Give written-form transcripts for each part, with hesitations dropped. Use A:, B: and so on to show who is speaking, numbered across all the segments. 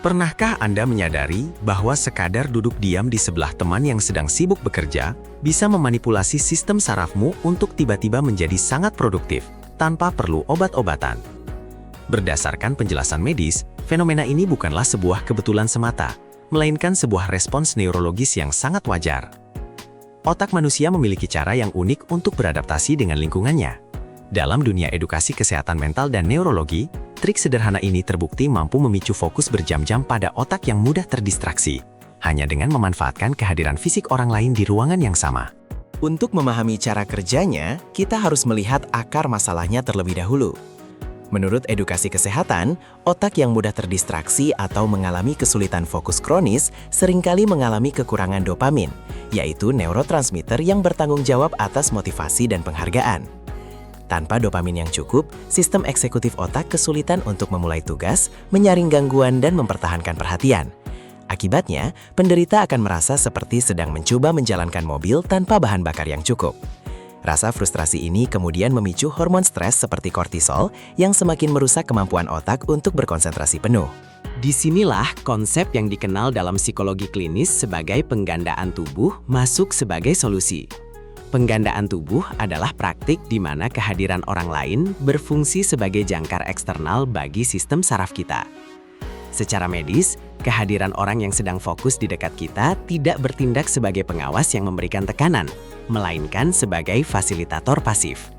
A: Pernahkah Anda menyadari bahwa sekadar duduk diam di sebelah teman yang sedang sibuk bekerja bisa memanipulasi sistem sarafmu untuk tiba-tiba menjadi sangat produktif tanpa perlu obat-obatan? Berdasarkan penjelasan medis, fenomena ini bukanlah sebuah kebetulan semata, melainkan sebuah respons neurologis yang sangat wajar. Otak manusia memiliki cara yang unik untuk beradaptasi dengan lingkungannya. Dalam dunia edukasi kesehatan mental dan neurologi, trik sederhana ini terbukti mampu memicu fokus berjam-jam pada otak yang mudah terdistraksi, hanya dengan memanfaatkan kehadiran fisik orang lain di ruangan yang sama.
B: Untuk memahami cara kerjanya, kita harus melihat akar masalahnya terlebih dahulu. Menurut edukasi kesehatan, otak yang mudah terdistraksi atau mengalami kesulitan fokus kronis seringkali mengalami kekurangan dopamin, yaitu neurotransmitter yang bertanggung jawab atas motivasi dan penghargaan. Tanpa dopamin yang cukup, sistem eksekutif otak kesulitan untuk memulai tugas, menyaring gangguan, dan mempertahankan perhatian. Akibatnya, penderita akan merasa seperti sedang mencoba menjalankan mobil tanpa bahan bakar yang cukup. Rasa frustrasi ini kemudian memicu hormon stres seperti kortisol yang semakin merusak kemampuan otak untuk berkonsentrasi penuh.
C: Disinilah konsep yang dikenal dalam psikologi klinis sebagai penggandaan tubuh masuk sebagai solusi. Penggandaan tubuh adalah praktik di mana kehadiran orang lain berfungsi sebagai jangkar eksternal bagi sistem saraf kita. Secara medis, kehadiran orang yang sedang fokus di dekat kita tidak bertindak sebagai pengawas yang memberikan tekanan, melainkan sebagai fasilitator pasif.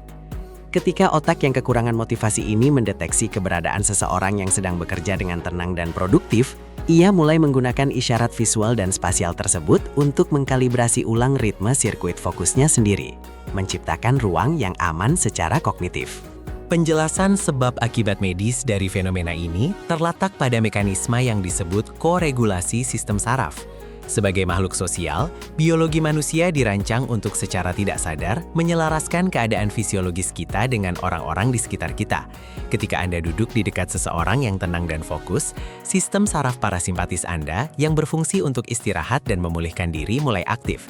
C: Ketika otak yang kekurangan motivasi ini mendeteksi keberadaan seseorang yang sedang bekerja dengan tenang dan produktif, ia mulai menggunakan isyarat visual dan spasial tersebut untuk mengkalibrasi ulang ritme sirkuit fokusnya sendiri, menciptakan ruang yang aman secara kognitif.
B: Penjelasan sebab akibat medis dari fenomena ini terletak pada mekanisme yang disebut koregulasi sistem saraf. Sebagai makhluk sosial, biologi manusia dirancang untuk secara tidak sadar menyelaraskan keadaan fisiologis kita dengan orang-orang di sekitar kita. Ketika Anda duduk di dekat seseorang yang tenang dan fokus, sistem saraf parasimpatis Anda yang berfungsi untuk istirahat dan memulihkan diri mulai aktif.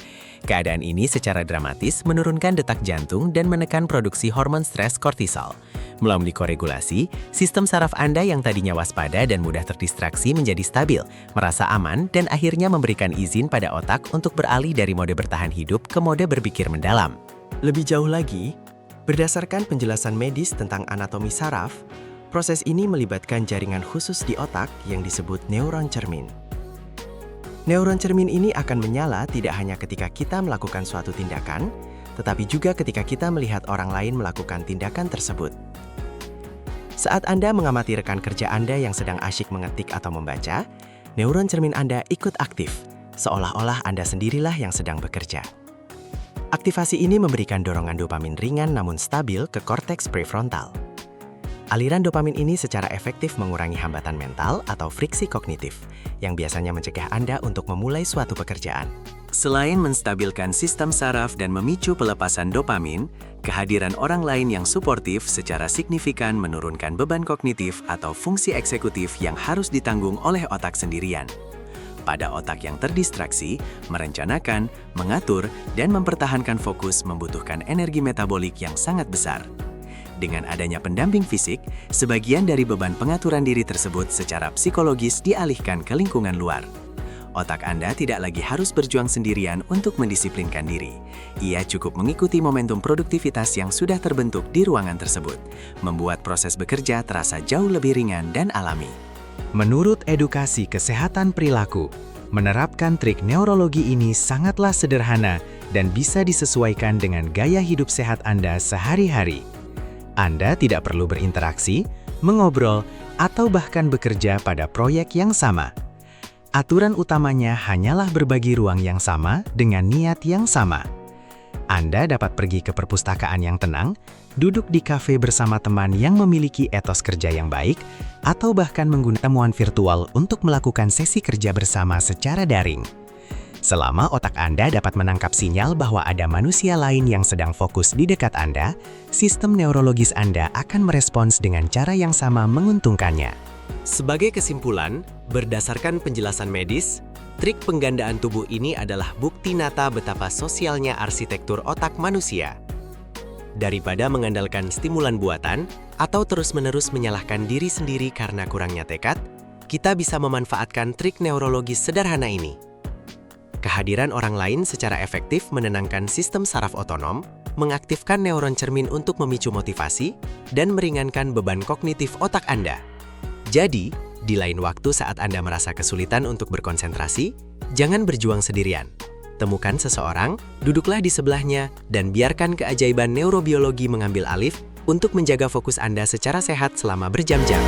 B: Keadaan ini secara dramatis menurunkan detak jantung dan menekan produksi hormon stres kortisol. Melalui koregulasi, sistem saraf Anda yang tadinya waspada dan mudah terdistraksi menjadi stabil, merasa aman, dan akhirnya memberikan izin pada otak untuk beralih dari mode bertahan hidup ke mode berpikir mendalam.
D: Lebih jauh lagi, berdasarkan penjelasan medis tentang anatomi saraf, proses ini melibatkan jaringan khusus di otak yang disebut neuron cermin. Neuron cermin ini akan menyala tidak hanya ketika kita melakukan suatu tindakan, tetapi juga ketika kita melihat orang lain melakukan tindakan tersebut. Saat Anda mengamati rekan kerja Anda yang sedang asyik mengetik atau membaca, neuron cermin Anda ikut aktif, seolah-olah Anda sendirilah yang sedang bekerja. Aktivasi ini memberikan dorongan dopamin ringan namun stabil ke korteks prefrontal. Aliran dopamin ini secara efektif mengurangi hambatan mental atau friksi kognitif, yang biasanya mencegah Anda untuk memulai suatu pekerjaan.
A: Selain menstabilkan sistem saraf dan memicu pelepasan dopamin, kehadiran orang lain yang suportif secara signifikan menurunkan beban kognitif atau fungsi eksekutif yang harus ditanggung oleh otak sendirian. Pada otak yang terdistraksi, merencanakan, mengatur, dan mempertahankan fokus membutuhkan energi metabolik yang sangat besar. Dengan adanya pendamping fisik, sebagian dari beban pengaturan diri tersebut secara psikologis dialihkan ke lingkungan luar. Otak Anda tidak lagi harus berjuang sendirian untuk mendisiplinkan diri. Ia cukup mengikuti momentum produktivitas yang sudah terbentuk di ruangan tersebut, membuat proses bekerja terasa jauh lebih ringan dan alami.
C: Menurut edukasi kesehatan perilaku, menerapkan trik neurologi ini sangatlah sederhana dan bisa disesuaikan dengan gaya hidup sehat Anda sehari-hari. Anda tidak perlu berinteraksi, mengobrol, atau bahkan bekerja pada proyek yang sama. Aturan utamanya hanyalah berbagi ruang yang sama dengan niat yang sama. Anda dapat pergi ke perpustakaan yang tenang, duduk di kafe bersama teman yang memiliki etos kerja yang baik, atau bahkan menggunakan temuan virtual untuk melakukan sesi kerja bersama secara daring. Selama otak Anda dapat menangkap sinyal bahwa ada manusia lain yang sedang fokus di dekat Anda, sistem neurologis Anda akan merespons dengan cara yang sama menguntungkannya.
B: Sebagai kesimpulan, berdasarkan penjelasan medis, trik penggandaan tubuh ini adalah bukti nyata betapa sosialnya arsitektur otak manusia. Daripada mengandalkan stimulan buatan atau terus-menerus menyalahkan diri sendiri karena kurangnya tekad,
D: kita bisa memanfaatkan trik neurologis sederhana ini. Kehadiran orang lain secara efektif menenangkan sistem saraf otonom, mengaktifkan neuron cermin untuk memicu motivasi, dan meringankan beban kognitif otak Anda. Jadi, di lain waktu saat Anda merasa kesulitan untuk berkonsentrasi, jangan berjuang sendirian. Temukan seseorang, duduklah di sebelahnya, dan biarkan keajaiban neurobiologi mengambil alih untuk menjaga fokus Anda secara sehat selama berjam-jam.